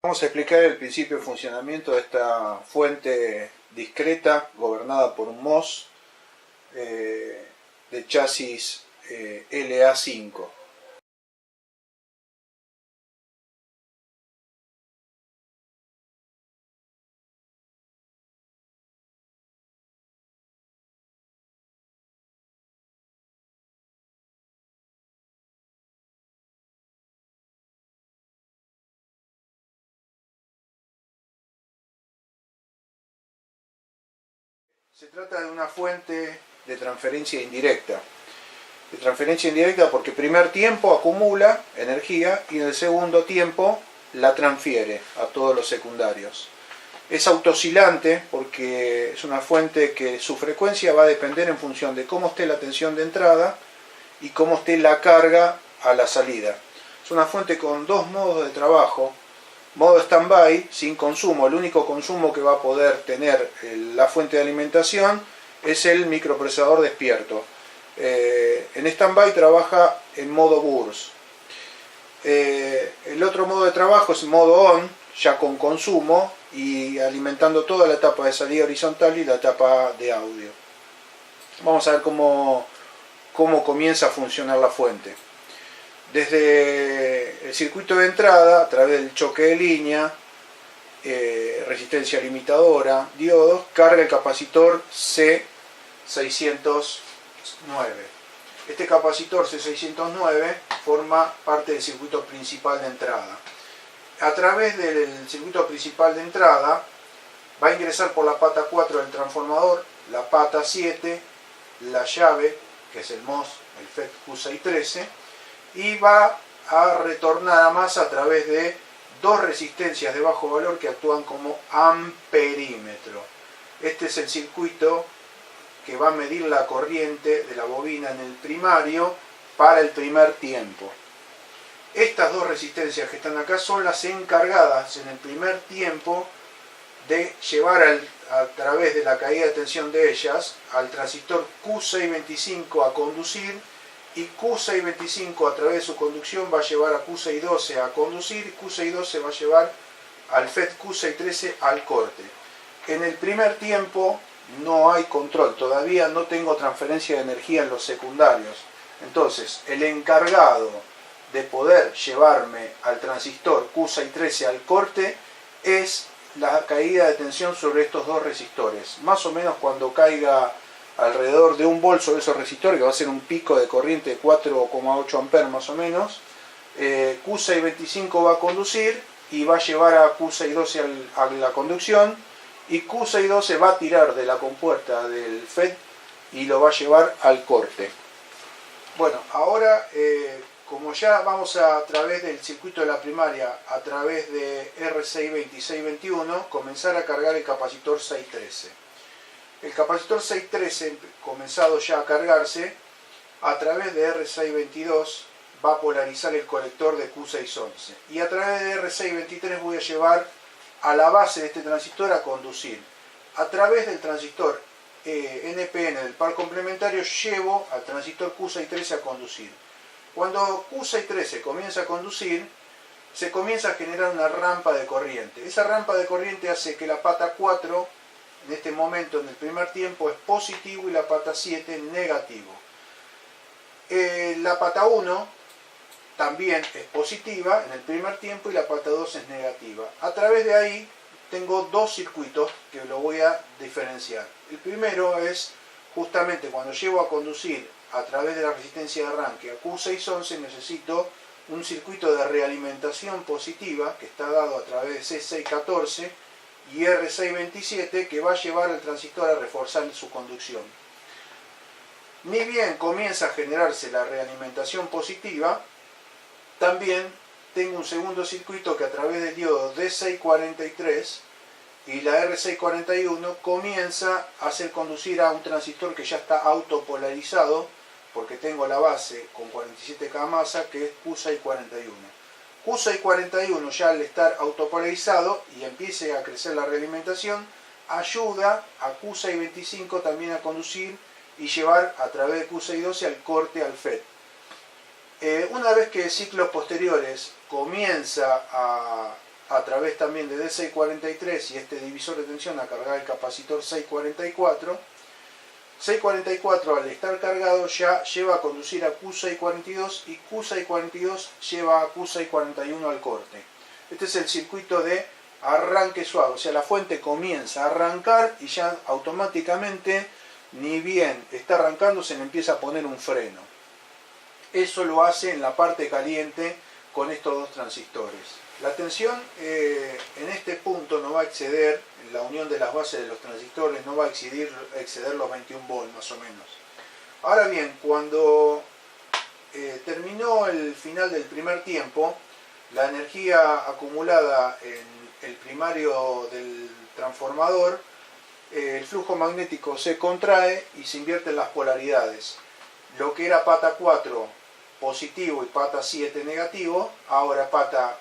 Vamos a explicar el principio de funcionamiento de esta fuente discreta gobernada por un MOS de chasis LA5. Se trata de una fuente de transferencia indirecta. De transferencia indirecta porque primer tiempo acumula energía y en el segundo tiempo la transfiere a todos los secundarios. Es autooscilante porque es una fuente que su frecuencia va a depender en función de cómo esté la tensión de entrada y cómo esté la carga a la salida. Es una fuente con dos modos de trabajo. Modo stand-by, sin consumo. El único consumo que va a poder tener la fuente de alimentación es el microprocesador despierto. En stand-by trabaja en modo burst. El otro modo de trabajo es modo on, ya con consumo y alimentando toda la etapa de salida horizontal y la etapa de audio. Vamos a ver cómo comienza a funcionar la fuente. Desde el circuito de entrada, a través del choque de línea, resistencia limitadora, diodos, carga el capacitor C609. Este capacitor C609 forma parte del circuito principal de entrada. A través del circuito principal de entrada va a ingresar por la pata 4 del transformador, la pata 7, la llave, que es el MOS, el FET Q613, y va a retornar a masa a través de dos resistencias de bajo valor que actúan como amperímetro. Este es el circuito que va a medir la corriente de la bobina en el primario para el primer tiempo. Estas dos resistencias que están acá son las encargadas en el primer tiempo de llevar a través de la caída de tensión de ellas al transistor Q625 a conducir, y Q625 a través de su conducción va a llevar a Q612 a conducir, y Q612 va a llevar al FET Q613 al corte. En el primer tiempo no hay control, todavía no tengo transferencia de energía en los secundarios. Entonces, el encargado de poder llevarme al transistor Q613 al corte es la caída de tensión sobre estos dos resistores. Más o menos cuando caiga alrededor de 1 volt sobre esos resistores, que va a ser un pico de corriente de 4,8 amperes más o menos, Q625 va a conducir y va a llevar a Q612 a la conducción, y Q612 va a tirar de la compuerta del FET y lo va a llevar al corte. Bueno, ahora como ya vamos a través del circuito de la primaria, a través de R620 y 621, comenzar a cargar el capacitor 613. El capacitor 613, comenzado ya a cargarse, a través de R622 va a polarizar el colector de Q611. Y a través de R623 voy a llevar a la base de este transistor a conducir. A través del transistor NPN del par complementario llevo al transistor Q613 a conducir. Cuando Q613 comienza a conducir, se comienza a generar una rampa de corriente. Esa rampa de corriente hace que la pata 4, en este momento, en el primer tiempo, es positivo y la pata 7 negativo. La pata 1 también es positiva en el primer tiempo y la pata 2 es negativa. A través de ahí tengo dos circuitos que lo voy a diferenciar. El primero es justamente cuando llevo a conducir a través de la resistencia de arranque a Q611, necesito un circuito de realimentación positiva que está dado a través de C614 y R627, que va a llevar al transistor a reforzar su conducción. Ni bien comienza a generarse la realimentación positiva, también tengo un segundo circuito que a través del diodo D643 y la R641 comienza a hacer conducir a un transistor que ya está autopolarizado, porque tengo la base con 47K masa, que es Q641. Q641 ya al estar autopolarizado y empiece a crecer la realimentación, ayuda a Q625 también a conducir y llevar a través de Q612 al corte al FET. Una vez que ciclos posteriores comienza a a través también de D643 y este divisor de tensión a cargar el capacitor 644. 644 al estar cargado ya lleva a conducir a Q642 y Q642 lleva a Q641 al corte. Este es el circuito de arranque suave, o sea, la fuente comienza a arrancar y ya automáticamente, ni bien está arrancando, se le empieza a poner un freno. Eso lo hace en la parte caliente con estos dos transistores. La tensión en este punto no va a exceder, la unión de las bases de los transistores no va a exceder los 21 volts más o menos. Ahora bien, cuando terminó el final del primer tiempo, la energía acumulada en el primario del transformador, el flujo magnético se contrae y se invierten las polaridades. Lo que era pata 4 positivo y pata 7 negativo, ahora pata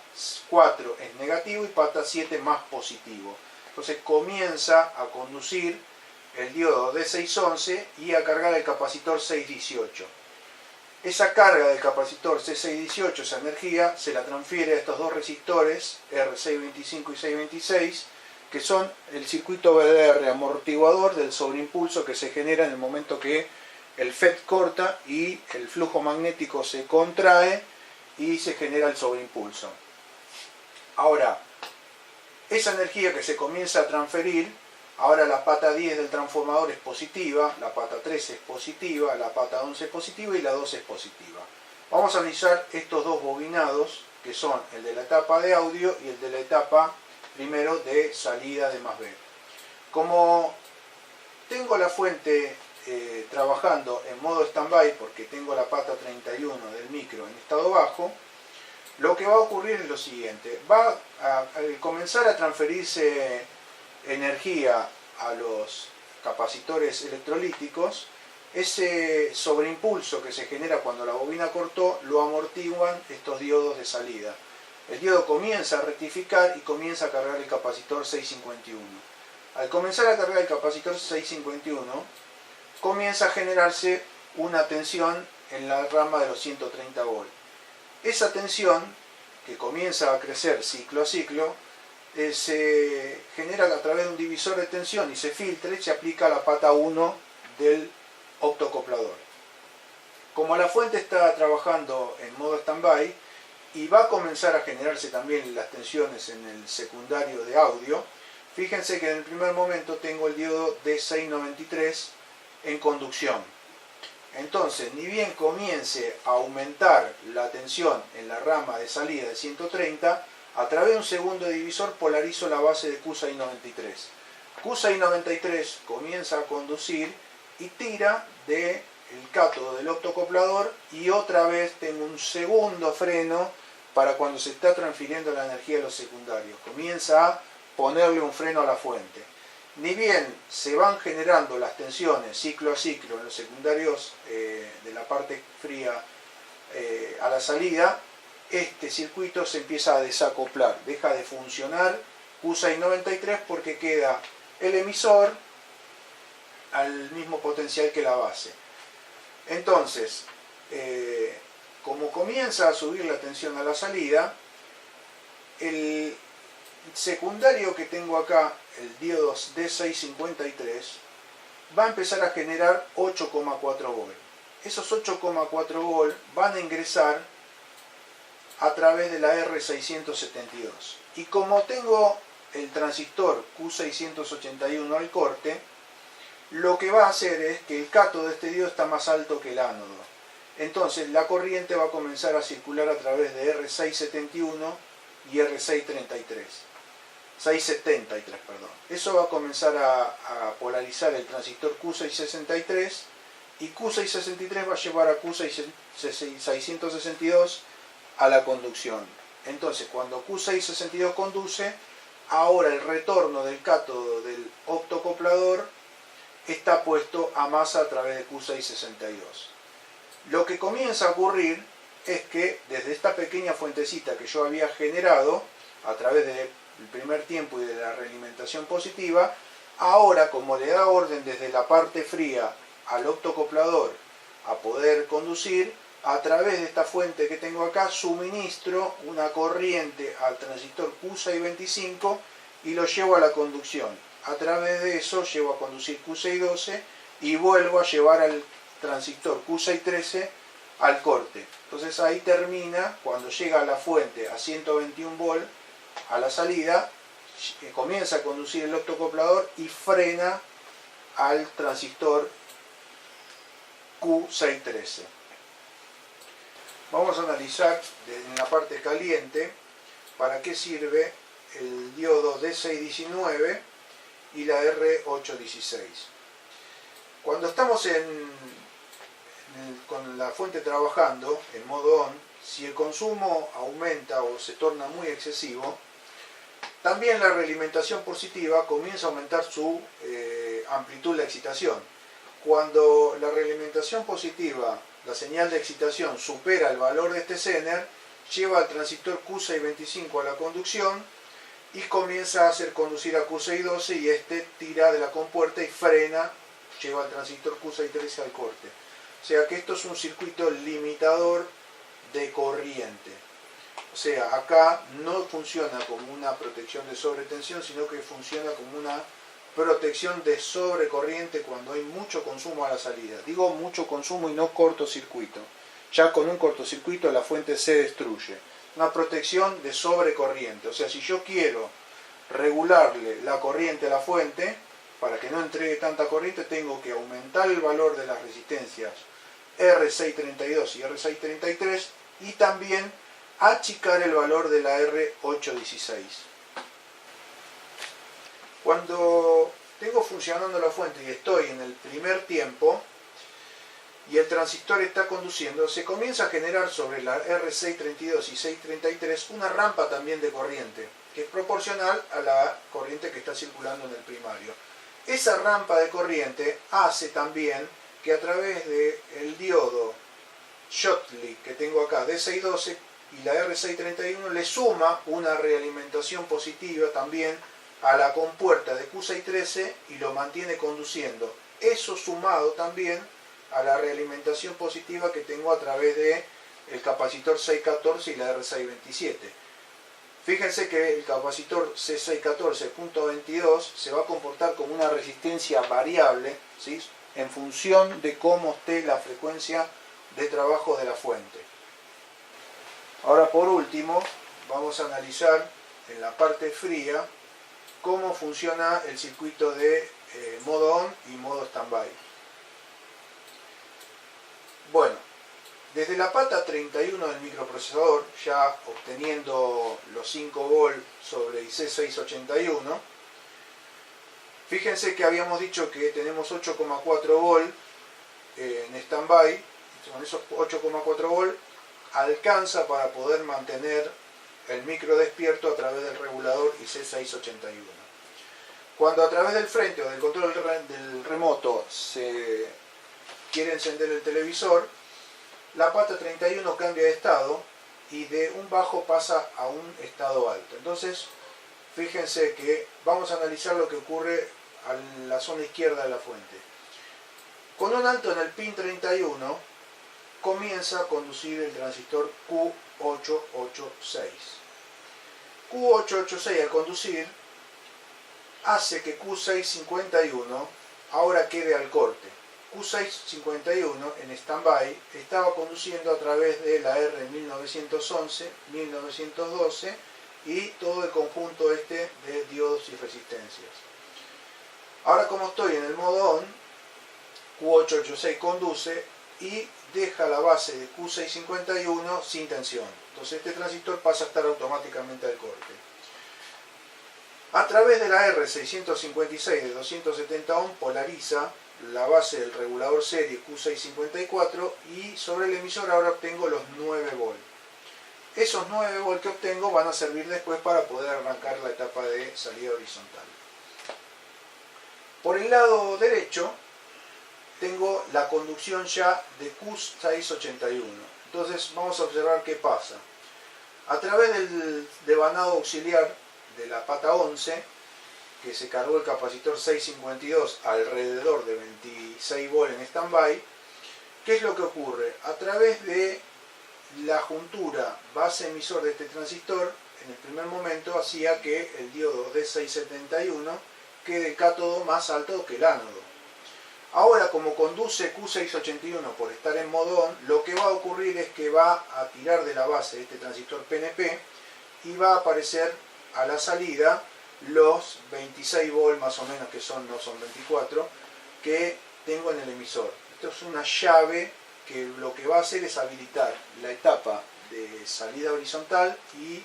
4 es negativo y pata 7 más positivo. Entonces comienza a conducir el diodo D611 y a cargar el capacitor 618. Esa carga del capacitor C618, esa energía, se la transfiere a estos dos resistores, R625 y 626, que son el circuito VDR amortiguador del sobreimpulso que se genera en el momento que el FET corta y el flujo magnético se contrae y se genera el sobreimpulso. Ahora, esa energía que se comienza a transferir, ahora la pata 10 del transformador es positiva, la pata 13 es positiva, la pata 11 es positiva y la 12 es positiva. Vamos a analizar estos dos bobinados, que son el de la etapa de audio y el de la etapa primero de salida de más B. Como tengo la fuente trabajando en modo stand-by porque tengo la pata 31 del micro en estado bajo, lo que va a ocurrir es lo siguiente: va a comenzar a transferirse energía a los capacitores electrolíticos. Ese sobreimpulso que se genera cuando la bobina cortó lo amortiguan estos diodos de salida. El diodo comienza a rectificar y comienza a cargar el capacitor 651. Al comenzar a cargar el capacitor 651, comienza a generarse una tensión en la rama de los 130 volts. Esa tensión, que comienza a crecer ciclo a ciclo, se genera a través de un divisor de tensión y se filtra y se aplica a la pata 1 del optocoplador. Como la fuente está trabajando en modo stand-by y va a comenzar a generarse también las tensiones en el secundario de audio, fíjense que en el primer momento tengo el diodo D693 en conducción. Entonces, ni bien comience a aumentar la tensión en la rama de salida de 130, a través de un segundo divisor polarizo la base de Q693. Q693 comienza a conducir y tira del cátodo del optocoplador y otra vez tengo un segundo freno para cuando se está transfiriendo la energía a los secundarios. Comienza a ponerle un freno a la fuente. Ni bien se van generando las tensiones ciclo a ciclo en los secundarios de la parte fría a la salida, este circuito se empieza a desacoplar, deja de funcionar Q693 porque queda el emisor al mismo potencial que la base. Entonces, como comienza a subir la tensión a la salida, el secundario que tengo acá, el diodo D653, va a empezar a generar 8,4 volts. Esos 8,4 volts van a ingresar a través de la R672. Y como tengo el transistor Q681 al corte, lo que va a hacer es que el cátodo de este diodo está más alto que el ánodo. Entonces la corriente va a comenzar a circular a través de R671 y R673. 673, perdón. Eso va a comenzar a polarizar el transistor Q663 y Q663 va a llevar a Q662 a la conducción. Entonces, cuando Q662 conduce, ahora el retorno del cátodo del optocoplador está puesto a masa a través de Q662. Lo que comienza a ocurrir es que desde esta pequeña fuentecita que yo había generado a través del primer tiempo y de la realimentación positiva, ahora como le da orden desde la parte fría al optocoplador a poder conducir, a través de esta fuente que tengo acá, suministro una corriente al transistor Q625 y lo llevo a la conducción. A través de eso llevo a conducir Q612 y vuelvo a llevar al transistor Q613 al corte. Entonces ahí termina, cuando llega a la fuente a 121 volt a la salida, comienza a conducir el optocoplador y frena al transistor Q613. Vamos a analizar en la parte caliente para qué sirve el diodo D619 y la R816. Cuando estamos con la fuente trabajando en modo on, si el consumo aumenta o se torna muy excesivo, también la realimentación positiva comienza a aumentar su amplitud de excitación. Cuando la realimentación positiva, la señal de excitación, supera el valor de este Zener, lleva al transistor Q625 a la conducción y comienza a hacer conducir a Q612 y este tira de la compuerta y frena, lleva al transistor Q613 al corte. O sea que esto es un circuito limitador de corriente. O sea, acá no funciona como una protección de sobretensión, sino que funciona como una protección de sobrecorriente cuando hay mucho consumo a la salida. Digo mucho consumo y no cortocircuito. Ya con un cortocircuito la fuente se destruye. Una protección de sobrecorriente. O sea, si yo quiero regularle la corriente a la fuente, para que no entregue tanta corriente, tengo que aumentar el valor de las resistencias R632 y R633 y también achicar el valor de la R816. Cuando tengo funcionando la fuente y estoy en el primer tiempo y el transistor está conduciendo, se comienza a generar sobre la R632 y 633 una rampa también de corriente, que es proporcional a la corriente que está circulando en el primario. Esa rampa de corriente hace también que a través del diodo Schottky que tengo acá, D612 y la R631, le suma una realimentación positiva también a la compuerta de Q613 y lo mantiene conduciendo. Eso sumado también a la realimentación positiva que tengo a través de el capacitor 614 y la R627. Fíjense que el capacitor C614.22 se va a comportar como una resistencia variable, ¿sí?, en función de cómo esté la frecuencia de trabajo de la fuente. Ahora, por último, vamos a analizar en la parte fría cómo funciona el circuito de modo on y modo standby. Bueno, desde la pata 31 del microprocesador, ya obteniendo los 5 volt sobre IC681, fíjense que habíamos dicho que tenemos 8,4 volt en standby. Con esos 8,4 volt alcanza para poder mantener el micro despierto a través del regulador IC681. Cuando a través del frente o del control del remoto se quiere encender el televisor, la pata 31 cambia de estado y de un bajo pasa a un estado alto. Entonces, fíjense que vamos a analizar lo que ocurre a la zona izquierda de la fuente. Con un alto en el pin 31, comienza a conducir el transistor Q886. Q886 al conducir hace que Q651 ahora quede al corte. Q651 en standby estaba conduciendo a través de la R1911, 1912 y todo el conjunto este de diodos y resistencias. Ahora, como estoy en el modo on, Q886 conduce y deja la base de Q651 sin tensión. Entonces este transistor pasa a estar automáticamente al corte. A través de la R656 de 270 ohm polariza la base del regulador serie Q654 y sobre el emisor ahora obtengo los 9 volt. Esos 9 volt que obtengo van a servir después para poder arrancar la etapa de salida horizontal. Por el lado derecho tengo la conducción ya de Q681. Entonces vamos a observar qué pasa. A través del devanado auxiliar de la pata 11, que se cargó el capacitor 652 alrededor de 26 volt en standby, ¿Qué es lo que ocurre? A través de la juntura base-emisor de este transistor, en el primer momento hacía que el diodo D671 quede el cátodo más alto que el ánodo. Ahora, como conduce Q681 por estar en modo ON, lo que va a ocurrir es que va a tirar de la base de este transistor PNP y va a aparecer a la salida los 26 volts más o menos, que no son 24, que tengo en el emisor. Esto es una llave que lo que va a hacer es habilitar la etapa de salida horizontal y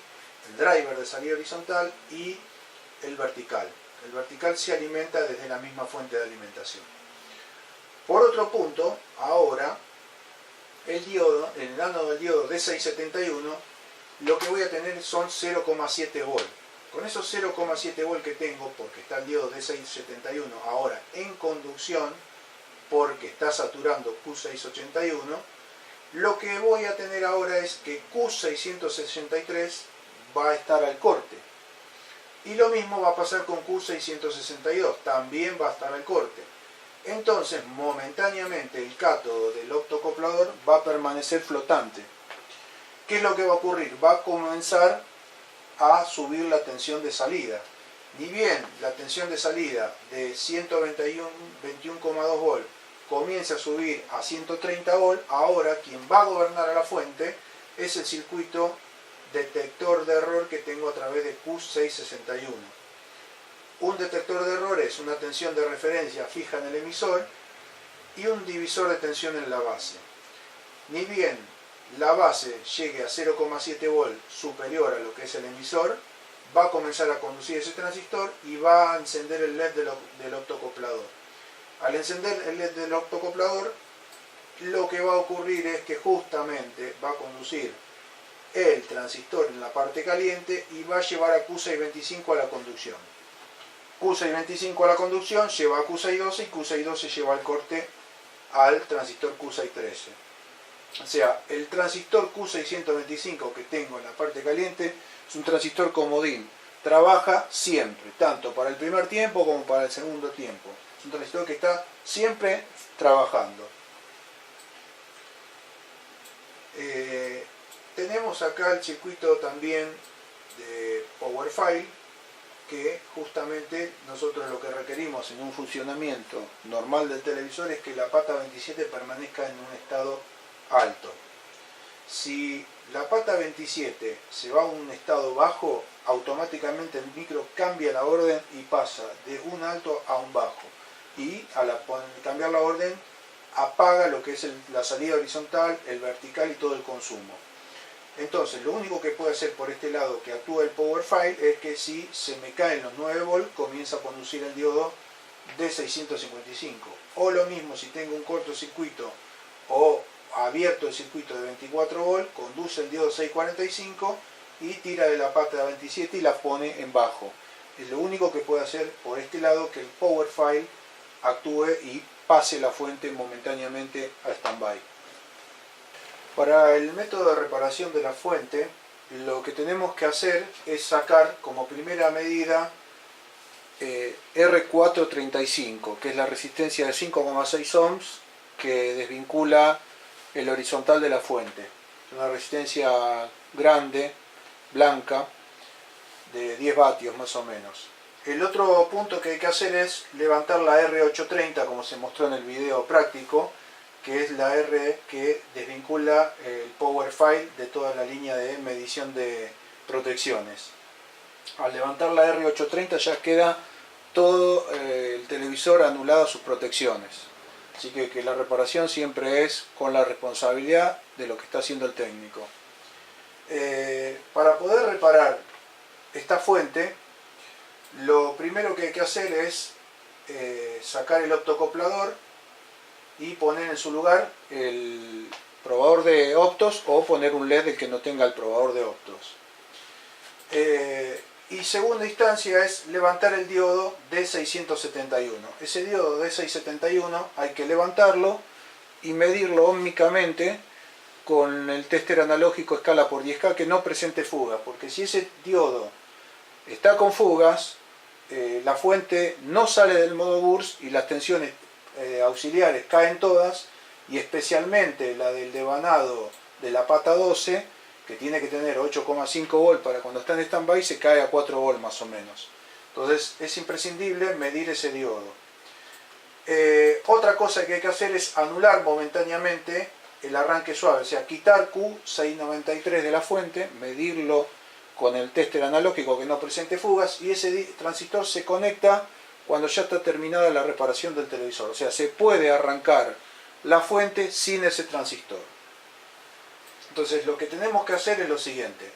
el driver de salida horizontal y el vertical. El vertical se alimenta desde la misma fuente de alimentación. Por otro punto, ahora el diodo, en el ánodo del diodo D671, lo que voy a tener son 0,7 volt. Con esos 0,7 volt que tengo, porque está el diodo D671 ahora en conducción, porque está saturando Q681, lo que voy a tener ahora es que Q663 va a estar al corte. Y lo mismo va a pasar con Q662, también va a estar al corte. Entonces, momentáneamente el cátodo del optocoplador va a permanecer flotante. ¿Qué es lo que va a ocurrir? Va a comenzar a subir la tensión de salida. Ni bien la tensión de salida de 121,2 volt comienza a subir a 130 volt, ahora quien va a gobernar a la fuente es el circuito detector de error que tengo a través de Q661. Un detector de error es una tensión de referencia fija en el emisor y un divisor de tensión en la base. Ni bien la base llegue a 0,7 volt superior a lo que es el emisor, va a comenzar a conducir ese transistor y va a encender el LED del optocoplador. Al encender el LED del optocoplador, lo que va a ocurrir es que justamente va a conducir el transistor en la parte caliente y va a llevar a Q625 a la conducción. Q625 a la conducción lleva a Q612 y Q612 lleva al corte al transistor Q613. O sea, el transistor Q625 que tengo en la parte caliente es un transistor comodín. Trabaja siempre, tanto para el primer tiempo como para el segundo tiempo. Es un transistor que está siempre trabajando. Tenemos acá el circuito también de Power File, que justamente nosotros lo que requerimos en un funcionamiento normal del televisor es que la pata 27 permanezca en un estado alto. Si la pata 27 se va a un estado bajo, automáticamente el micro cambia la orden y pasa de un alto a un bajo. Y al cambiar la orden apaga lo que es la salida horizontal, el vertical y todo el consumo. Entonces, lo único que puede hacer por este lado que actúa el Power File es que si se me caen los 9 volt, comienza a conducir el diodo D655. O lo mismo, si tengo un cortocircuito o abierto el circuito de 24 volt, conduce el diodo 645 y tira de la pata de 27 y la pone en bajo. Es lo único que puede hacer por este lado que el Power File actúe y pase la fuente momentáneamente a stand-by. Para el método de reparación de la fuente, lo que tenemos que hacer es sacar como primera medida R435, que es la resistencia de 5,6 ohms que desvincula el horizontal de la fuente. Es una resistencia grande, blanca, de 10 vatios más o menos. El otro punto que hay que hacer es levantar la R830, como se mostró en el video práctico, que es la R que desvincula el Power File de toda la línea de medición de protecciones. Al levantar la R830 ya queda todo el televisor anulado a sus protecciones. Así que la reparación siempre es con la responsabilidad de lo que está haciendo el técnico. Para poder reparar esta fuente, lo primero que hay que hacer es sacar el optocoplador y poner en su lugar el probador de optos o poner un LED el que no tenga el probador de optos. Y segunda instancia es levantar el diodo D671. Ese diodo D671 hay que levantarlo y medirlo ómnicamente con el tester analógico escala por 10K que no presente fugas, porque si ese diodo está con fugas, la fuente no sale del modo burst y las tensiones auxiliares caen todas y especialmente la del devanado de la pata 12, que tiene que tener 8,5 volt para cuando está en stand-by, se cae a 4 volt más o menos. Entonces es imprescindible medir ese diodo. Otra cosa que hay que hacer es anular momentáneamente el arranque suave, o sea, quitar Q693 de la fuente, medirlo con el tester analógico que no presente fugas, y ese transistor se conecta cuando ya está terminada la reparación del televisor. O sea, se puede arrancar la fuente sin ese transistor. Entonces lo que tenemos que hacer es lo siguiente.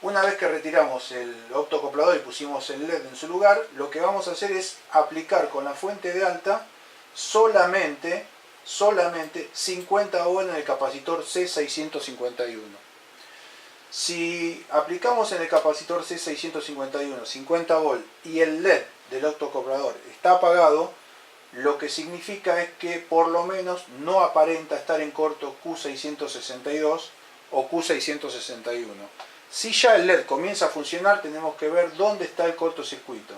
Una vez que retiramos el optocoplador y pusimos el LED en su lugar, lo que vamos a hacer es aplicar con la fuente de alta solamente 50 volt en el capacitor C651. Si aplicamos en el capacitor C651 50 volt y el LED del optocoplador está apagado, lo que significa es que por lo menos no aparenta estar en corto Q662 o Q661. Si ya el LED comienza a funcionar, tenemos que ver dónde está el cortocircuito.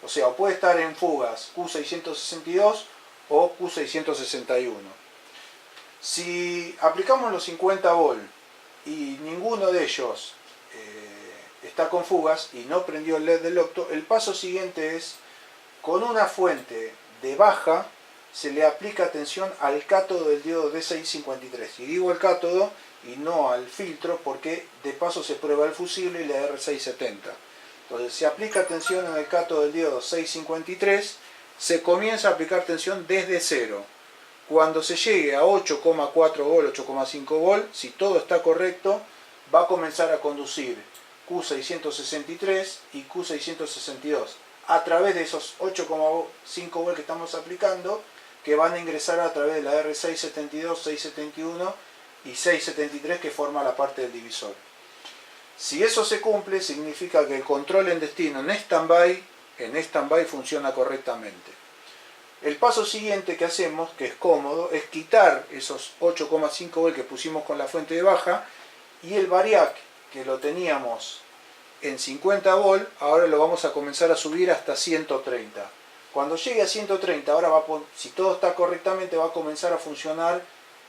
O sea, puede estar en fugas Q662 o Q661. Si aplicamos los 50 volt y ninguno de ellos está con fugas y no prendió el LED del opto, el paso siguiente es, con una fuente de baja, se le aplica tensión al cátodo del diodo D653. Y digo el cátodo y no al filtro, porque de paso se prueba el fusible y la R670. Entonces se aplica tensión en el cátodo del diodo 653, se comienza a aplicar tensión desde cero. Cuando se llegue a 8,4 volt, 8,5 volt, si todo está correcto, va a comenzar a conducir Q663 y Q662 a través de esos 8,5 volt que estamos aplicando, que van a ingresar a través de la R672, 671 y 673 que forma la parte del divisor. Si eso se cumple, significa que el control en destino en stand-by funciona correctamente. El paso siguiente que hacemos, que es cómodo, es quitar esos 8,5 volt que pusimos con la fuente de baja, y el variac que lo teníamos en 50 volt, ahora lo vamos a comenzar a subir hasta 130. Cuando llegue a 130, ahora si todo está correctamente, va a comenzar a funcionar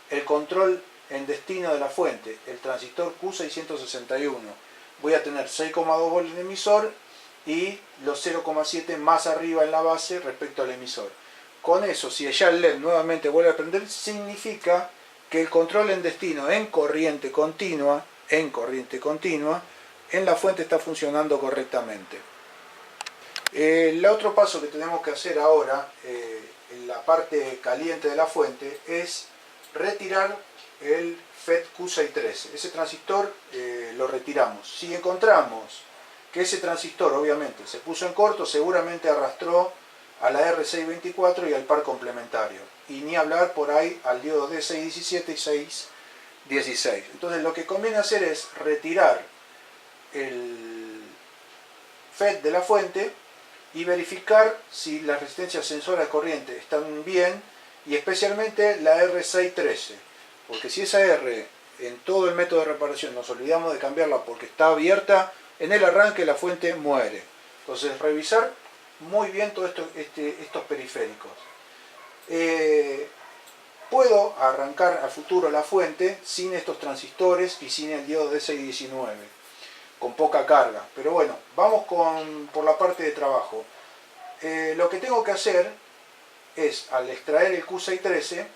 el control en destino de la fuente, el transistor Q661. Voy a tener 6,2 volt en el emisor y los 0,7 más arriba en la base respecto al emisor. Con eso, si ya el LED nuevamente vuelve a prender, significa que el control en destino en corriente continua, en la fuente está funcionando correctamente. El otro paso que tenemos que hacer ahora, en la parte caliente de la fuente, es retirar el FET Q613. Ese transistor lo retiramos. Si encontramos que ese transistor obviamente se puso en corto, seguramente arrastró a la R624 y al par complementario. Y ni hablar por ahí al diodo D617 y 616. Entonces lo que conviene hacer es retirar el FET de la fuente y verificar si las resistencias sensoras de corriente están bien, y especialmente la R613, porque si esa R en todo el método de reparación nos olvidamos de cambiarla porque está abierta, en el arranque la fuente muere. Entonces revisar muy bien todos estos periféricos. Puedo arrancar a futuro la fuente sin estos transistores y sin el diodo D619, con poca carga, pero bueno, vamos por la parte de trabajo. Lo que tengo que hacer es, al extraer el Q613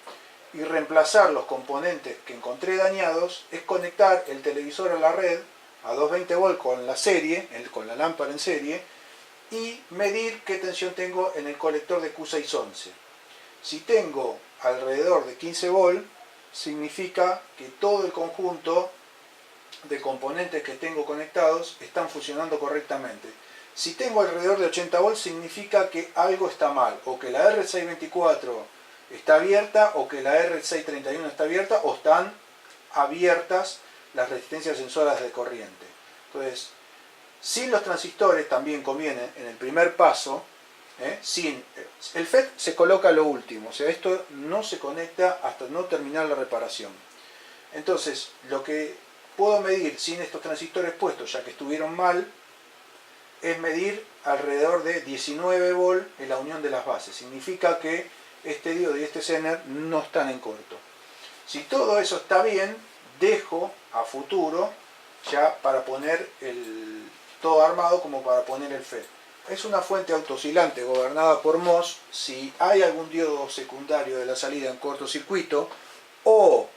y reemplazar los componentes que encontré dañados, es conectar el televisor a la red a 220 volt con la serie, con la lámpara en serie, y medir qué tensión tengo en el colector de Q611. Si tengo alrededor de 15 volt, significa que todo el conjunto de componentes que tengo conectados están funcionando correctamente. Si tengo alrededor de 80 volt, significa que algo está mal, o que la R624 está abierta, o que la R631 está abierta, o están abiertas las resistencias sensoras de corriente. Entonces, sin los transistores también conviene, en el primer paso, el FET se coloca a lo último, o sea, esto no se conecta hasta no terminar la reparación. Entonces, lo que puedo medir sin estos transistores puestos, ya que estuvieron mal, es medir alrededor de 19 volt en la unión de las bases. Significa que este diodo y este Zener no están en corto. Si todo eso está bien, dejo a futuro ya para poner todo armado como para poner el FET. Es una fuente autooscilante gobernada por MOS. Si hay algún diodo secundario de la salida en cortocircuito o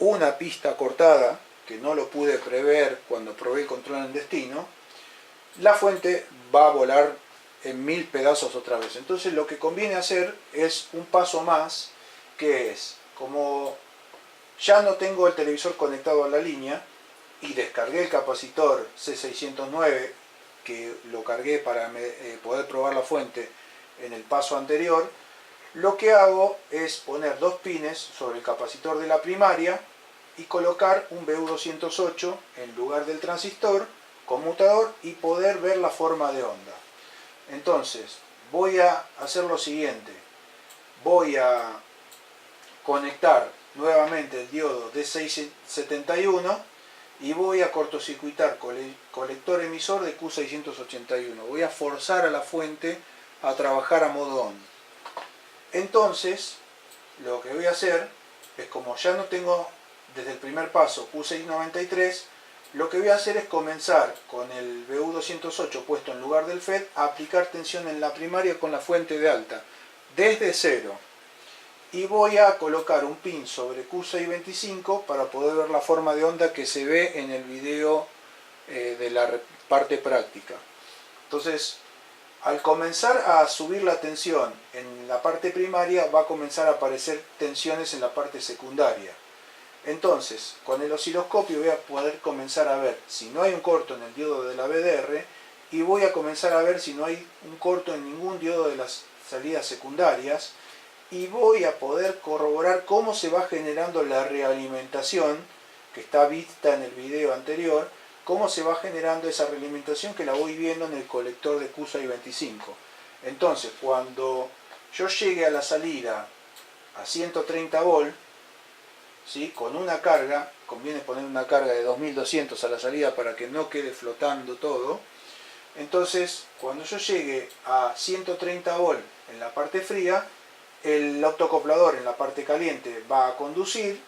una pista cortada, que no lo pude prever cuando probé el control en destino, la fuente va a volar en 1000 pedazos otra vez. Entonces lo que conviene hacer es un paso más, que es, como ya no tengo el televisor conectado a la línea y descargué el capacitor C609, que lo cargué para poder probar la fuente en el paso anterior, lo que hago es poner dos pines sobre el capacitor de la primaria y colocar un BU208 en lugar del transistor, conmutador, y poder ver la forma de onda. Entonces voy a hacer lo siguiente: voy a conectar nuevamente el diodo D671 y voy a cortocircuitar colector emisor de Q681. Voy a forzar a la fuente a trabajar a modo on. Entonces lo que voy a hacer es, como ya no tengo desde el primer paso Q693, lo que voy a hacer es comenzar con el BU208 puesto en lugar del FET a aplicar tensión en la primaria con la fuente de alta desde cero, y voy a colocar un pin sobre Q625 para poder ver la forma de onda que se ve en el video de la parte práctica. Entonces, al comenzar a subir la tensión en la parte primaria, va a comenzar a aparecer tensiones en la parte secundaria. Entonces, con el osciloscopio voy a poder comenzar a ver si no hay un corto en el diodo de la BDR, y voy a comenzar a ver si no hay un corto en ningún diodo de las salidas secundarias, y voy a poder corroborar cómo se va generando la realimentación, que está vista en el video anterior, cómo se va generando esa realimentación, que la voy viendo en el colector de Q625. Entonces, cuando yo llegue a la salida a 130 volt, ¿sí?, con una carga, conviene poner una carga de 2200 a la salida para que no quede flotando todo. Entonces, cuando yo llegue a 130 volt en la parte fría, el optocoplador en la parte caliente va a conducir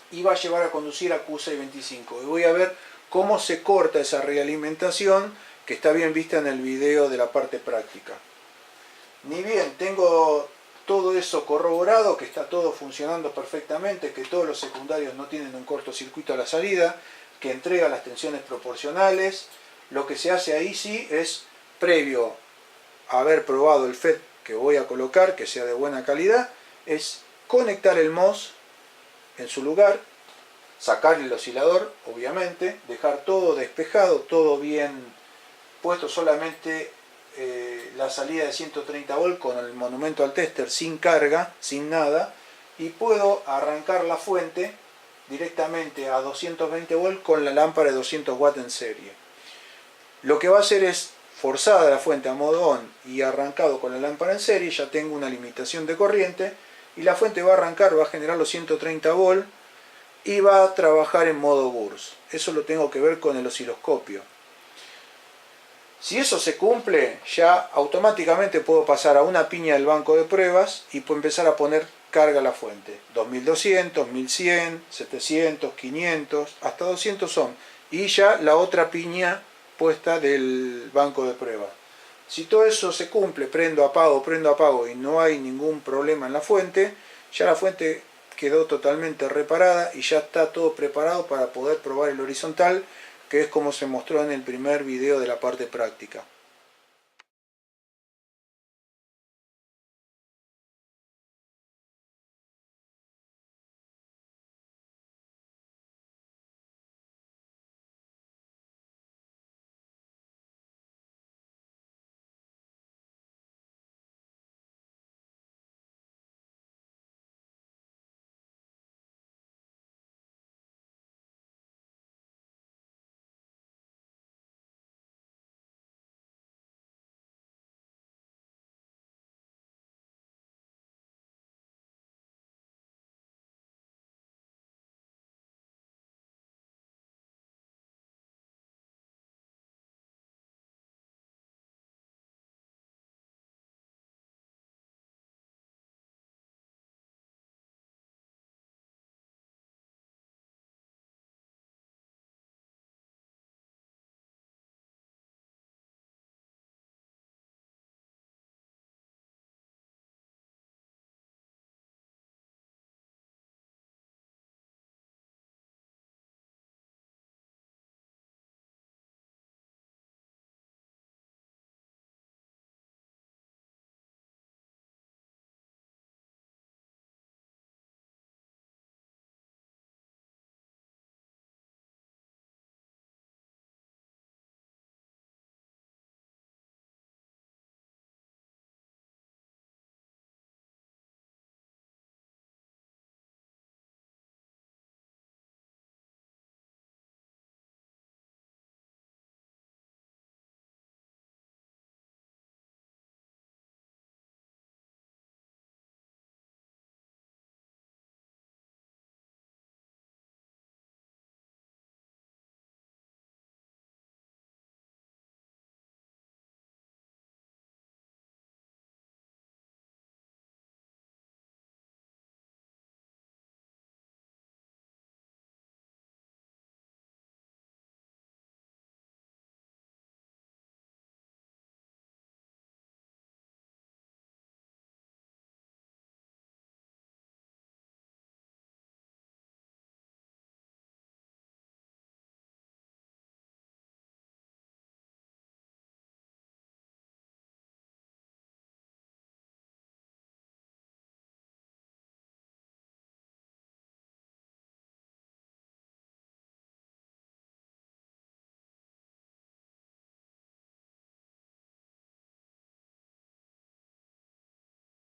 y va a llevar a conducir a Q625. Y voy a ver cómo se corta esa realimentación, que está bien vista en el video de la parte práctica. Ni bien tengo todo eso corroborado, que está todo funcionando perfectamente, que todos los secundarios no tienen un cortocircuito a la salida, que entrega las tensiones proporcionales, lo que se hace ahí sí es, previo a haber probado el FET que voy a colocar, que sea de buena calidad, es conectar el MOS en su lugar, sacar el oscilador, obviamente, dejar todo despejado, todo bien puesto, solamente la salida de 130 volt con el monumento al tester, sin carga, sin nada, y puedo arrancar la fuente directamente a 220 volt con la lámpara de 200 watts en serie. Lo que va a hacer es, forzada la fuente a modo on y arrancado con la lámpara en serie, ya tengo una limitación de corriente, y la fuente va a arrancar, va a generar los 130 volt y va a trabajar en modo burst. Eso lo tengo que ver con el osciloscopio. Si eso se cumple, ya automáticamente puedo pasar a una piña del banco de pruebas y puedo empezar a poner carga a la fuente. 2200, 1100, 700, 500, hasta 200 son. Y ya la otra piña puesta del banco de pruebas. Si todo eso se cumple, prendo, apago y no hay ningún problema en la fuente, ya la fuente quedó totalmente reparada y ya está todo preparado para poder probar el horizontal, que es como se mostró en el primer video de la parte práctica.